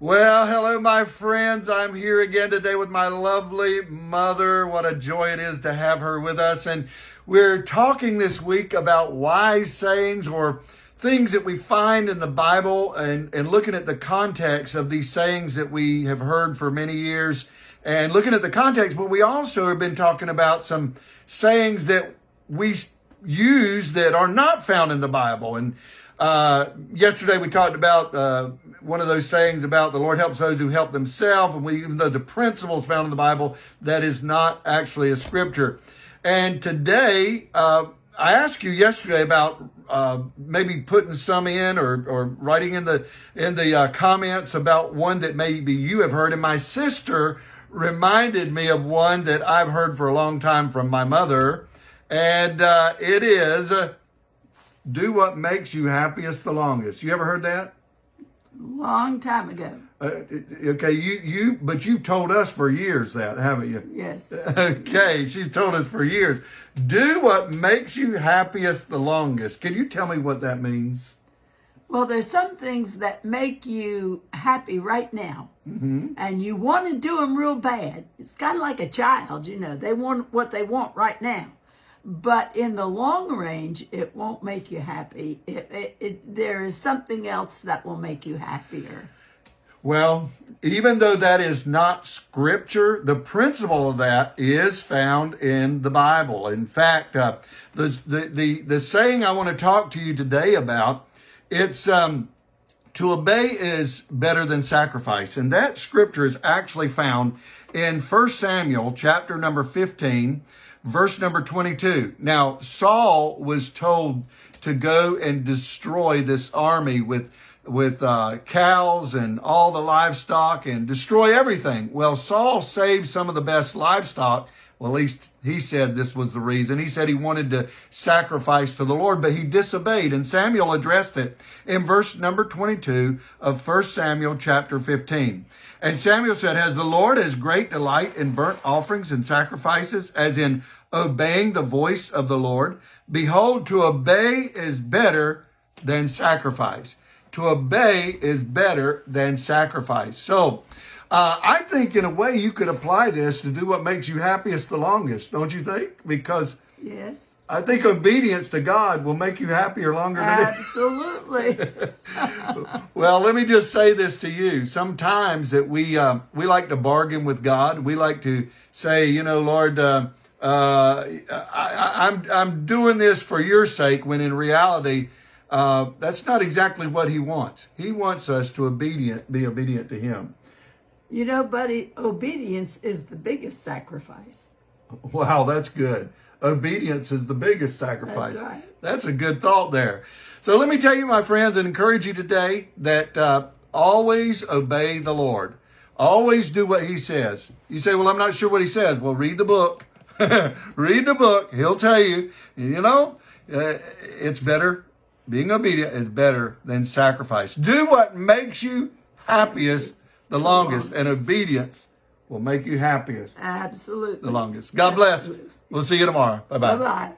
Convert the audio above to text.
Well, hello, my friends. I'm here again today with my lovely mother. What a joy it is to have her with us. And we're talking this week about wise sayings or things that we find in the Bible and looking at the context of these sayings that we have heard for many years and looking at the context. But we also have been talking about some sayings that we use that are not found in the Bible. And yesterday we talked about one of those sayings about the Lord helps those who help themselves. And even though the principles found in the Bible, that is not actually a scripture. And today, I asked you yesterday about maybe putting some in or writing in the comments about one that maybe you have heard. And my sister reminded me of one that I've heard for a long time from my mother. And it is, do what makes you happiest the longest. You ever heard that? Long time ago. Okay, but you've told us for years that, haven't you? Yes. Okay, she's told us for years. Do what makes you happiest the longest. Can you tell me what that means? Well, there's some things that make you happy right now, and you want to do them real bad. It's kind of like a child, they want what they want right now. But in the long range, it won't make you happy. There is something else that will make you happier. Well, even though that is not scripture, the principle of that is found in the Bible. In fact, the saying I want to talk to you today about, it's to obey is better than sacrifice. And that scripture is actually found in 1 Samuel chapter number 15, verse number 22. Now, Saul was told to go and destroy this army with cows and all the livestock and destroy everything. Well, Saul saved some of the best livestock. Well, at least he said this was the reason. He said he wanted to sacrifice to the Lord, but he disobeyed. And Samuel addressed it in verse number 22 of 1 Samuel chapter 15. And Samuel said, has the Lord as great delight in burnt offerings and sacrifices as in obeying the voice of the Lord? Behold, to obey is better than sacrifice. To obey is better than sacrifice. So I think in a way you could apply this to do what makes you happiest the longest, don't you think? Because yes, I think obedience to God will make you happier longer than absolutely. Well, let me just say this to you. Sometimes that we like to bargain with God. We like to say, Lord, I'm doing this for your sake, when in reality, that's not exactly what he wants. He wants us to be obedient to him. Buddy, obedience is the biggest sacrifice. Wow, that's good. Obedience is the biggest sacrifice. That's right. That's a good thought there. So let me tell you, my friends, and encourage you today that always obey the Lord. Always do what he says. You say, well, I'm not sure what he says. Well, read the book. Read the book. He'll tell you, it's better. Being obedient is better than sacrifice. Do what makes you happiest the longest, and obedience will make you happiest Absolutely. the longest. God bless. We'll see you tomorrow. Bye-bye. Bye-bye.